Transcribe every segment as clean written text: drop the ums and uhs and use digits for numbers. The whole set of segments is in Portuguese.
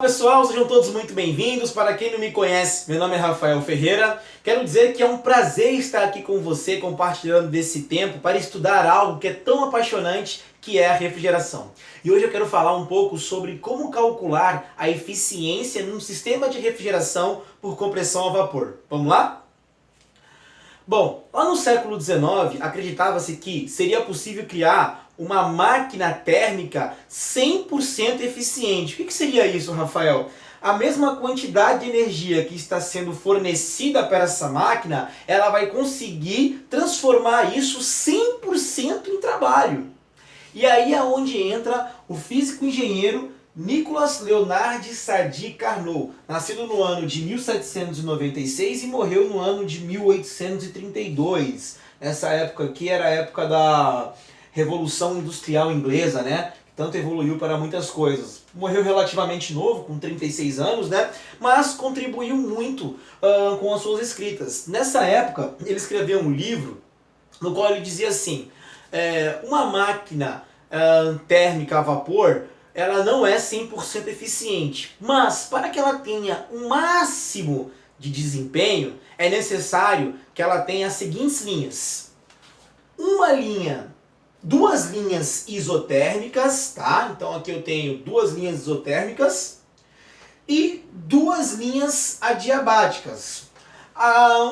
Pessoal, sejam todos muito bem-vindos. Para quem não me conhece, meu nome é Rafael Ferreira. Quero dizer que é um prazer estar aqui com você, compartilhando desse tempo para estudar algo que é tão apaixonante, que é a refrigeração. E hoje eu quero falar um pouco sobre como calcular a eficiência num sistema de refrigeração por compressão a vapor. Vamos lá? Bom, lá no século XIX, acreditava-se que seria possível criar uma máquina térmica 100% eficiente. O que seria isso, Rafael? A mesma quantidade de energia que está sendo fornecida para essa máquina, ela vai conseguir transformar isso 100% em trabalho. E aí é onde entra o físico engenheiro Nicolas Leonard Sadi Carnot, nascido no ano de 1796 e morreu no ano de 1832. Essa época aqui era a época da Revolução Industrial Inglesa, né? Tanto evoluiu para muitas coisas. Morreu relativamente novo, com 36 anos, né? Mas contribuiu muito com as suas escritas. Nessa época, ele escreveu um livro no qual ele dizia assim: uma máquina térmica a vapor, ela não é 100% eficiente, mas para que ela tenha um máximo de desempenho, é necessário que ela tenha as seguintes linhas. Duas linhas isotérmicas, tá? Então aqui eu tenho duas linhas isotérmicas e duas linhas adiabáticas.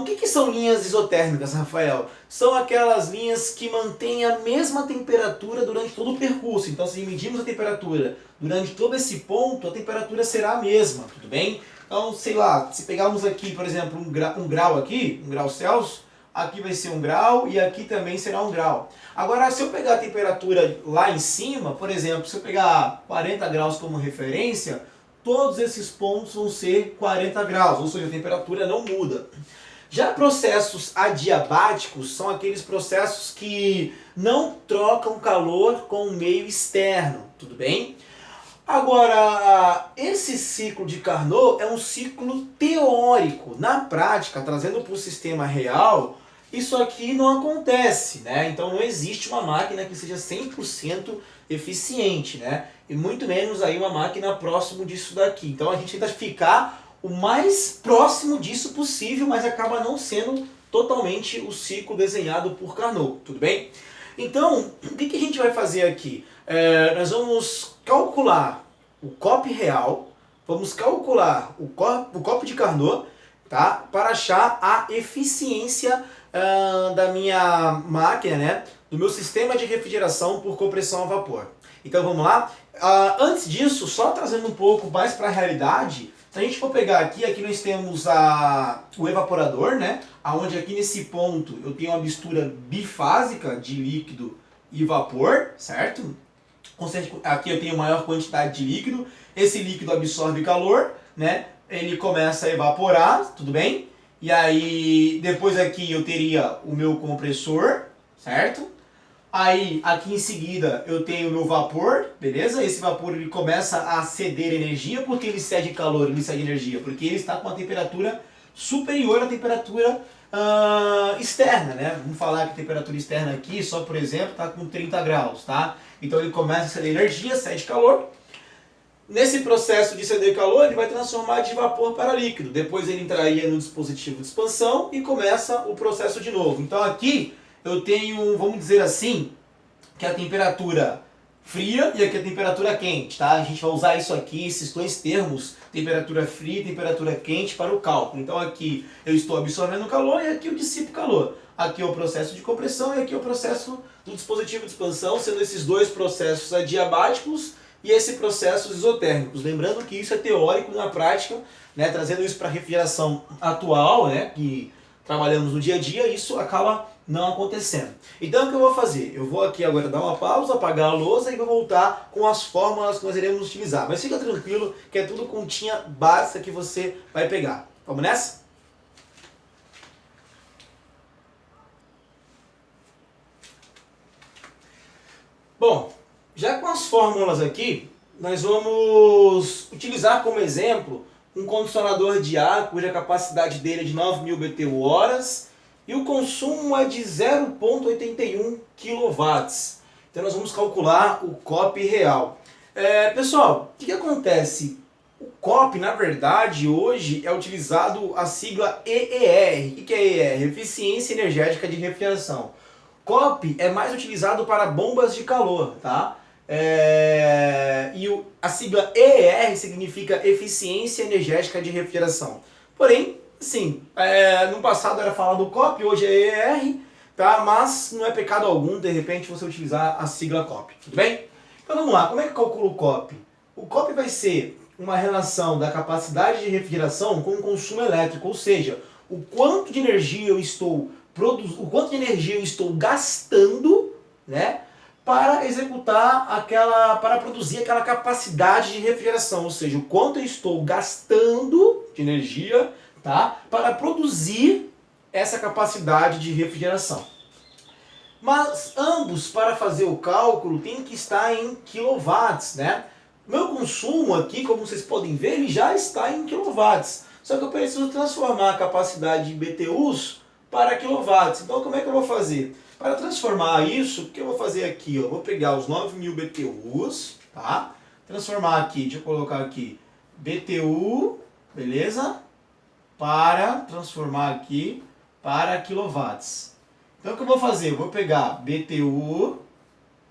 O que são linhas isotérmicas, Rafael? São aquelas linhas que mantêm a mesma temperatura durante todo o percurso. Então, se medimos a temperatura durante todo esse ponto, a temperatura será a mesma, tudo bem? Então, sei lá, se pegarmos aqui, por exemplo, um grau aqui, 1 grau Celsius, aqui vai ser 1 grau e aqui também será 1 grau. Agora, se eu pegar a temperatura lá em cima, por exemplo, se eu pegar 40 graus como referência, todos esses pontos vão ser 40 graus, ou seja, a temperatura não muda. Já processos adiabáticos são aqueles processos que não trocam calor com o meio externo, tudo bem? Agora, esse ciclo de Carnot é um ciclo teórico. Na prática, trazendo para o sistema real, isso aqui não acontece, né? Então não existe uma máquina que seja 100% eficiente, né? E muito menos aí uma máquina próximo disso daqui. Então a gente tenta ficar o mais próximo disso possível, mas acaba não sendo totalmente o ciclo desenhado por Carnot, tudo bem? Então, o que a gente vai fazer aqui? Nós vamos calcular o COP real, vamos calcular o COP de Carnot, tá? Para achar a eficiência da minha máquina, né? Do meu sistema de refrigeração por compressão a vapor. Então vamos lá? Antes disso, só trazendo um pouco mais para a realidade, se a gente for pegar aqui nós temos o evaporador, né? Onde aqui nesse ponto eu tenho uma mistura bifásica de líquido e vapor, certo? Aqui eu tenho maior quantidade de líquido, esse líquido absorve calor, né? Ele começa a evaporar, tudo bem? E aí, depois aqui eu teria o meu compressor, certo? Aí, aqui em seguida, eu tenho o meu vapor, beleza? Esse vapor ele começa a ceder energia. Por que ele cede calor, ele cede energia? Porque ele está com uma temperatura superior à temperatura externa, né? Vamos falar que a temperatura externa aqui, só por exemplo, está com 30 graus, tá? Então ele começa a ceder energia, cede calor. Nesse processo de ceder calor, ele vai transformar de vapor para líquido. Depois ele entraria no dispositivo de expansão e começa o processo de novo. Então aqui eu tenho, vamos dizer assim, que a temperatura fria e aqui a temperatura quente, tá? A gente vai usar isso aqui, esses dois termos, temperatura fria e temperatura quente, para o cálculo. Então aqui eu estou absorvendo calor e aqui eu dissipo calor. Aqui é o processo de compressão e aqui é o processo do dispositivo de expansão, sendo esses dois processos adiabáticos e esse processo isotérmicos. Lembrando que isso é teórico na prática, né? Trazendo isso para a refrigeração atual, né? Que trabalhamos no dia a dia, isso acaba não acontecendo. Então o que eu vou fazer? Eu vou aqui agora dar uma pausa, apagar a lousa e vou voltar com as fórmulas que nós iremos utilizar. Mas fica tranquilo que é tudo continha básica que você vai pegar. Vamos nessa? Bom, já com as fórmulas aqui, nós vamos utilizar como exemplo um condicionador de ar cuja capacidade dele é de 9.000 BTU/horas e o consumo é de 0,81 kW. Então nós vamos calcular o COP real. Pessoal, o que acontece? O COP, na verdade, hoje é utilizado a sigla EER. O que é EER? Eficiência Energética de Refrigeração. COP é mais utilizado para bombas de calor, tá? A sigla EER significa Eficiência Energética de Refrigeração. Porém, sim, no passado era falado COP, hoje é EER, tá? Mas não é pecado algum, de repente, você utilizar a sigla COP, tudo bem? Então vamos lá, como é que calcula o COP? O COP vai ser uma relação da capacidade de refrigeração com o consumo elétrico, ou seja, o quanto de energia eu estou gastando, né, para executar para produzir aquela capacidade de refrigeração, ou seja, o quanto eu estou gastando de energia, tá, para produzir essa capacidade de refrigeração. Mas ambos, para fazer o cálculo, tem que estar em quilowatts, né? Meu consumo aqui, como vocês podem ver, ele já está em quilowatts. Só que eu preciso transformar a capacidade de BTUs para quilowatts. Então como é que eu vou fazer? Para transformar isso, o que eu vou fazer aqui? Eu vou pegar os 9.000 BTUs, tá? Transformar aqui, deixa eu colocar aqui, BTU, beleza? Para transformar aqui para quilowatts. Então o que eu vou fazer? Eu vou pegar BTU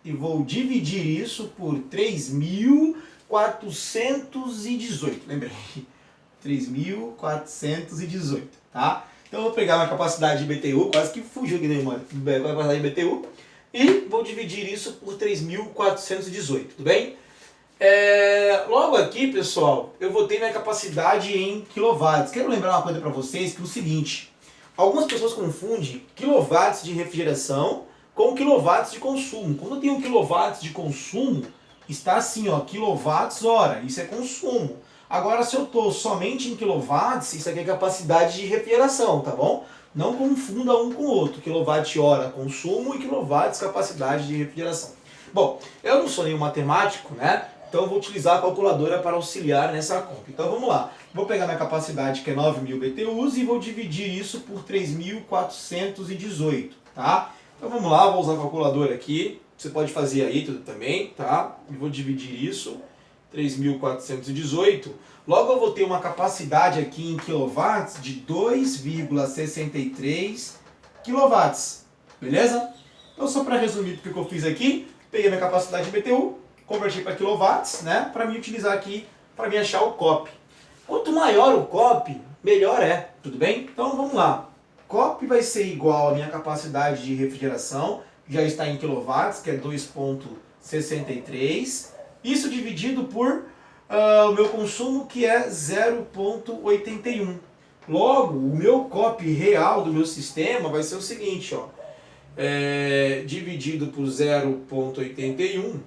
e vou dividir isso por 3.418. Lembrei. 3.418, tá? Então eu vou pegar uma capacidade de BTU, quase que fugiu aqui nenhuma capacidade de BTU, e vou dividir isso por 3.418, tudo bem? Logo aqui, pessoal, eu vou ter minha capacidade em quilowatts. Quero lembrar uma coisa para vocês, que é o seguinte: algumas pessoas confundem quilowatts de refrigeração com quilowatts de consumo. Quando eu tenho quilowatts de consumo, está assim, ó, quilowatts hora, isso é consumo. Agora, se eu estou somente em quilowatts, isso aqui é capacidade de refrigeração, tá bom? Não confunda um com o outro, quilowatt hora consumo e quilowatts capacidade de refrigeração. Bom, eu não sou nenhum matemático, né? Então eu vou utilizar a calculadora para auxiliar nessa conta. Então vamos lá. Vou pegar minha capacidade, que é 9.000 BTUs, e vou dividir isso por 3.418, tá? Então vamos lá, vou usar a calculadora aqui. Você pode fazer aí tudo também, tá? E vou dividir isso, 3.418. Logo eu vou ter uma capacidade aqui em quilowatts de 2,63 quilowatts. Beleza? Então só para resumir o que eu fiz aqui, peguei minha capacidade de BTU, converti para quilowatts, né? Para me utilizar aqui, para me achar o COP. Quanto maior o COP, melhor é, tudo bem? Então vamos lá. COP vai ser igual à minha capacidade de refrigeração, já está em quilowatts, que é 2,63. Isso dividido por o meu consumo, que é 0,81. Logo, o meu COP real do meu sistema vai ser o seguinte, ó. Dividido por 0,81,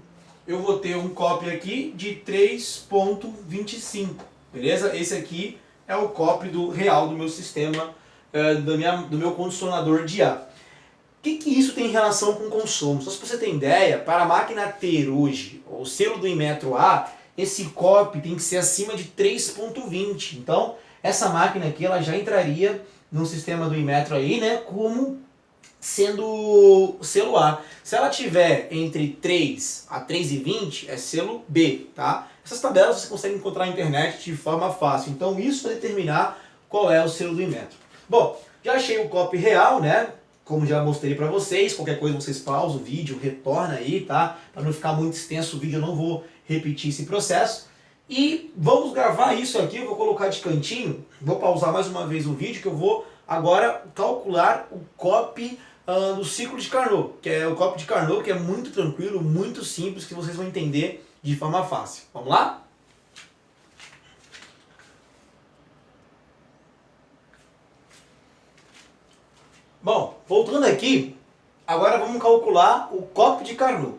eu vou ter um COP aqui de 3,25. Beleza? Esse aqui é o COP real do meu sistema, do meu condicionador de ar. O que isso tem em relação com o consumo? Só se você tem ideia, para a máquina ter hoje o selo do Inmetro A, esse COP tem que ser acima de 3,20. Então, essa máquina aqui ela já entraria no sistema do Inmetro aí, né, como sendo selo A. Se ela tiver entre 3 a 3,20, é selo B, tá? Essas tabelas você consegue encontrar na internet de forma fácil. Então, isso vai determinar qual é o selo do Inmetro. Bom, já achei o COP real, né? Como já mostrei para vocês, qualquer coisa vocês pausam o vídeo, retorna aí, tá? Para não ficar muito extenso o vídeo, eu não vou repetir esse processo. E vamos gravar isso aqui, eu vou colocar de cantinho, vou pausar mais uma vez o vídeo, que eu vou agora calcular o COP do ciclo de Carnot, que é o COP de Carnot, que é muito tranquilo, muito simples, que vocês vão entender de forma fácil. Vamos lá? Bom, voltando aqui, agora vamos calcular o COP de Carnot.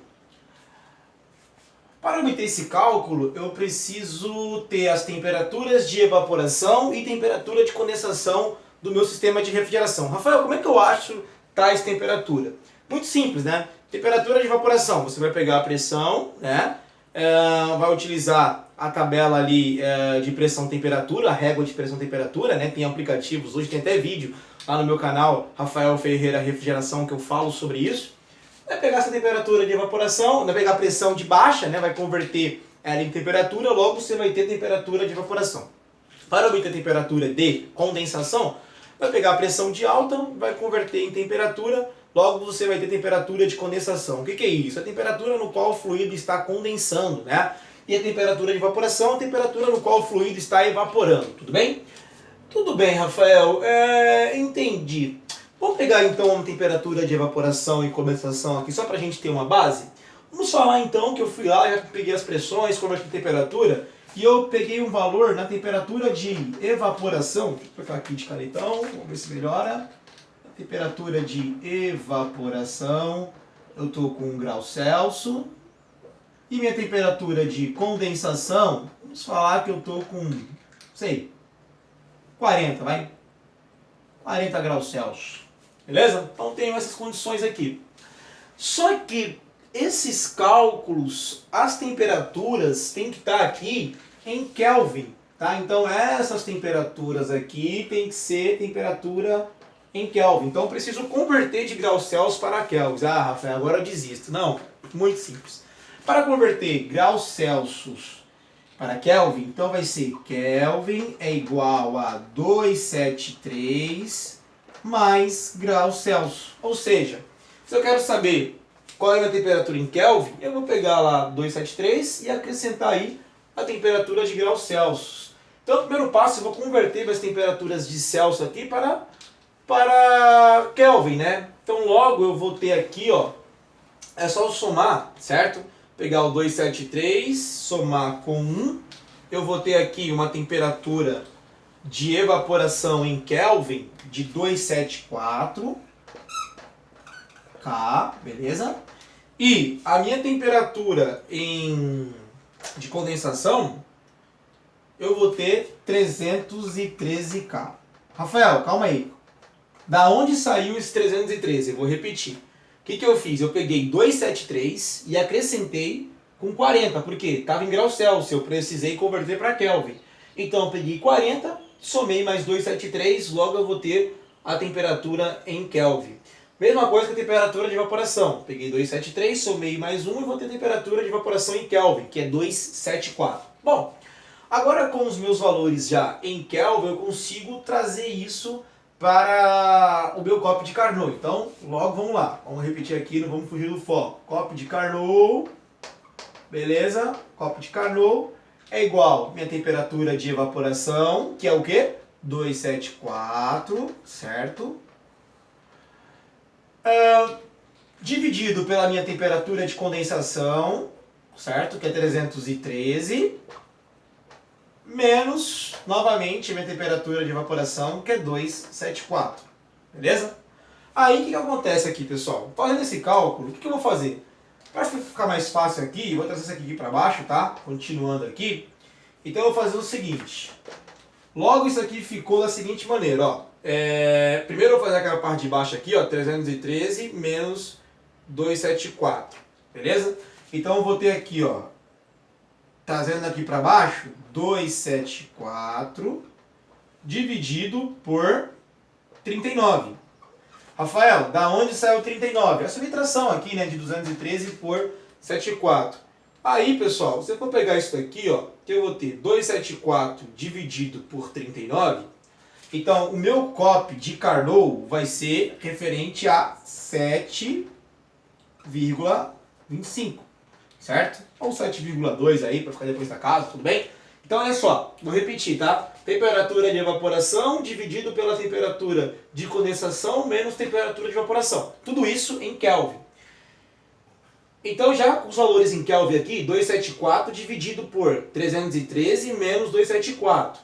Para obter esse cálculo, eu preciso ter as temperaturas de evaporação e temperatura de condensação do meu sistema de refrigeração. Rafael, como é que eu acho tais temperaturas? Muito simples, né? Temperatura de evaporação, você vai pegar a pressão, né? Vai utilizar a tabela ali de pressão-temperatura, a régua de pressão-temperatura, né? Tem aplicativos, hoje tem até vídeo lá no meu canal, Rafael Ferreira Refrigeração, que eu falo sobre isso. Vai pegar essa temperatura de evaporação, vai pegar a pressão de baixa, né? Vai converter L em temperatura, logo você vai ter temperatura de evaporação. Para obter temperatura de condensação, vai pegar a pressão de alta, vai converter em temperatura, logo você vai ter temperatura de condensação. O que é isso? A temperatura no qual o fluido está condensando, né? E a temperatura de evaporação, a temperatura no qual o fluido está evaporando, tudo bem? Tudo bem, Rafael, entendi. Vamos pegar então uma temperatura de evaporação e condensação aqui, só para a gente ter uma base? Vamos falar então que eu fui lá, já peguei as pressões, converti em temperatura, e eu peguei um valor na temperatura de evaporação. Deixa eu colocar aqui de canetão, vamos ver se melhora. A temperatura de evaporação, eu estou com 1 grau Celsius. E minha temperatura de condensação, vamos falar que eu estou com, sei, 40, vai? 40 graus Celsius. Beleza? Então tenho essas condições aqui. Só que esses cálculos, as temperaturas tem que estar aqui em Kelvin, tá? Então essas temperaturas aqui tem que ser temperatura em Kelvin. Então eu preciso converter de graus Celsius para Kelvin. Ah, Rafael, agora eu desisto. Não, muito simples. Para converter graus Celsius para Kelvin, então vai ser Kelvin é igual a 273 mais graus Celsius. Ou seja, se eu quero saber qual é a minha temperatura em Kelvin, eu vou pegar lá 273 e acrescentar aí a temperatura de graus Celsius. Então, o primeiro passo, eu vou converter minhas temperaturas de Celsius aqui para Kelvin, né? Então, logo eu vou ter aqui, ó, é só eu somar, certo? Pegar o 273, somar com 1, eu vou ter aqui uma temperatura de evaporação em Kelvin de 274 K, beleza? E a minha temperatura de condensação, eu vou ter 313 K. Rafael, calma aí. Da onde saiu esse 313? Eu vou repetir. O que eu fiz? Eu peguei 273 e acrescentei com 40, porque estava em graus Celsius, eu precisei converter para Kelvin. Então eu peguei 40, somei mais 273, logo eu vou ter a temperatura em Kelvin. Mesma coisa que a temperatura de evaporação. Peguei 273, somei mais 1 e vou ter a temperatura de evaporação em Kelvin, que é 274. Bom, agora com os meus valores já em Kelvin, eu consigo trazer isso para o meu copo de Carnot. Então, logo vamos lá. Vamos repetir aqui, não vamos fugir do foco. Copo de Carnot, beleza? Copo de Carnot é igual minha temperatura de evaporação, que é o quê? 274, certo? Dividido pela minha temperatura de condensação, certo? Que é 313, menos, novamente, minha temperatura de evaporação, que é 274, beleza? Aí, o que acontece aqui, pessoal? Fazendo esse cálculo, o que eu vou fazer? Para ficar mais fácil aqui, eu vou trazer isso aqui para baixo, tá? Continuando aqui. Então, eu vou fazer o seguinte. Logo, isso aqui ficou da seguinte maneira, ó. Primeiro eu vou fazer aquela parte de baixo aqui, ó, 313 menos 274, beleza? Então eu vou ter aqui, ó, trazendo aqui para baixo, 274 dividido por 39. Rafael, da onde saiu 39? A subtração aqui, né, de 213 por 74. Aí, pessoal, se eu for pegar isso daqui, ó, que eu vou ter 274 dividido por 39, então o meu COP de Carnot vai ser referente a 7,25, certo? Ou 7,2 aí, para ficar depois da casa, tudo bem? Então, olha só, vou repetir, tá? Temperatura de evaporação dividido pela temperatura de condensação menos temperatura de evaporação. Tudo isso em Kelvin. Então, já os valores em Kelvin aqui, 274 dividido por 313 menos 274.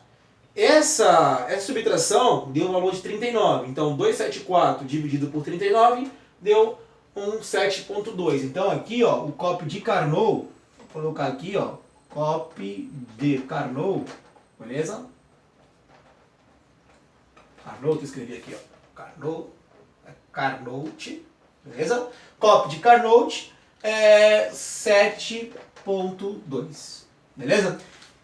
Essa subtração deu um valor de 39. Então, 274 dividido por 39 deu um 7,2. Então, aqui, ó, o copo de Carnot, vou colocar aqui, ó, copo de Carnot, beleza? Carnot, eu escrevi aqui, ó, Carnot, beleza? Copo de Carnot é 7,2, beleza?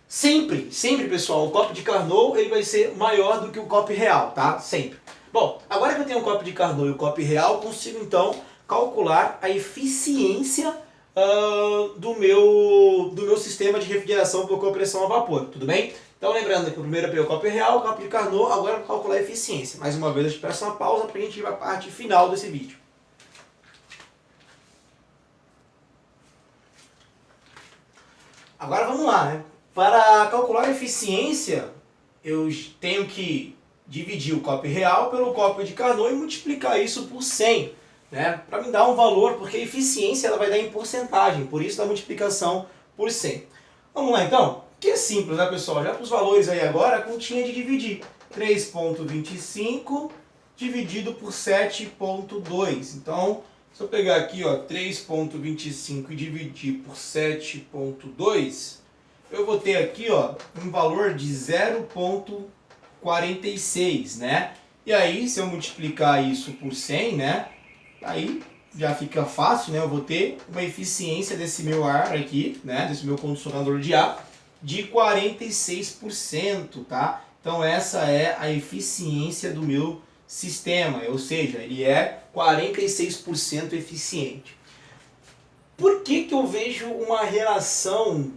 Sempre, pessoal, o copo de Carnot ele vai ser maior do que o copo real, tá? Sempre. Bom, agora que eu tenho um copo de Carnot e o copo real, eu consigo então calcular a eficiência do meu sistema de refrigeração por compressão a vapor, tudo bem? Então lembrando que o primeiro eu peguei o cálculo real, o cálculo de Carnot, agora eu vou calcular a eficiência. Mais uma vez eu te peço uma pausa para a gente ir para a parte final desse vídeo. Agora vamos lá, né? Para calcular a eficiência, eu tenho que dividir o cálculo real pelo cálculo de Carnot e multiplicar isso por 100, né? Para me dar um valor, porque a eficiência ela vai dar em porcentagem, por isso da multiplicação por 100. Vamos lá então? Que é simples, né, pessoal? Já para os valores aí agora, a continha de dividir. 3,25 dividido por 7,2. Então, se eu pegar aqui, ó, 3,25 e dividir por 7,2, eu vou ter aqui, ó, um valor de 0,46, né? E aí, se eu multiplicar isso por 100, né? Aí já fica fácil, né? Eu vou ter uma eficiência desse meu ar aqui, né? Desse meu condicionador de ar, de 46%, tá? Então essa é a eficiência do meu sistema, ou seja, ele é 46% eficiente. Por que que eu vejo uma relação,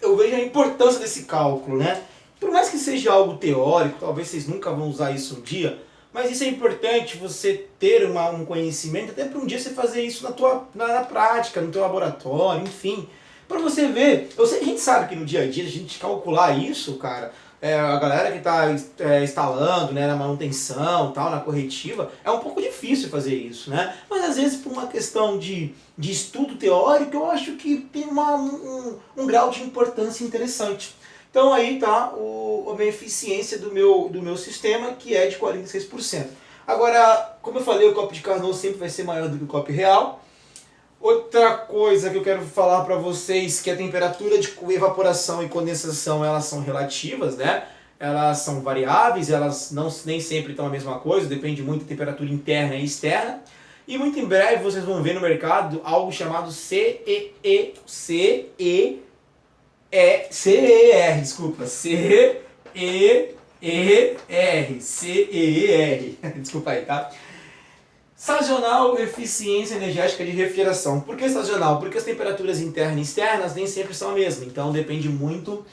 eu vejo a importância desse cálculo, né? Por mais que seja algo teórico, talvez vocês nunca vão usar isso um dia, mas isso é importante, você ter um conhecimento, até para um dia você fazer isso na prática, no teu laboratório, enfim. Para você ver, a gente sabe que no dia a dia a gente calcular isso, cara, a galera que está instalando, né, na manutenção, tal, na corretiva, é um pouco difícil fazer isso, né? Mas às vezes por uma questão de estudo teórico, eu acho que tem um grau de importância interessante. Então aí está a minha eficiência do meu sistema, que é de 46%. Agora, como eu falei, o copo de Carnot sempre vai ser maior do que o copo real. Outra coisa que eu quero falar para vocês, que a temperatura de evaporação e condensação, elas são relativas, né? Elas são variáveis, elas nem sempre estão a mesma coisa, depende muito da temperatura interna e externa. E muito em breve vocês vão ver no mercado algo chamado CER, desculpa aí, tá? Sazonal eficiência energética de refrigeração. Por que sazonal? Porque as temperaturas internas e externas nem sempre são a mesma, então depende muito.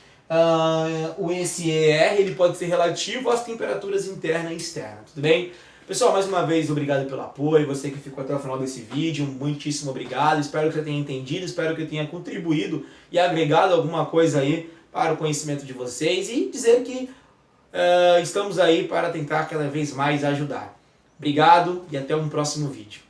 Esse ER ele pode ser relativo às temperaturas interna e externa, tudo bem? Pessoal, mais uma vez, obrigado pelo apoio, você que ficou até o final desse vídeo, muitíssimo obrigado, espero que você tenha entendido, espero que eu tenha contribuído e agregado alguma coisa aí para o conhecimento de vocês e dizer que estamos aí para tentar cada vez mais ajudar. Obrigado e até um próximo vídeo.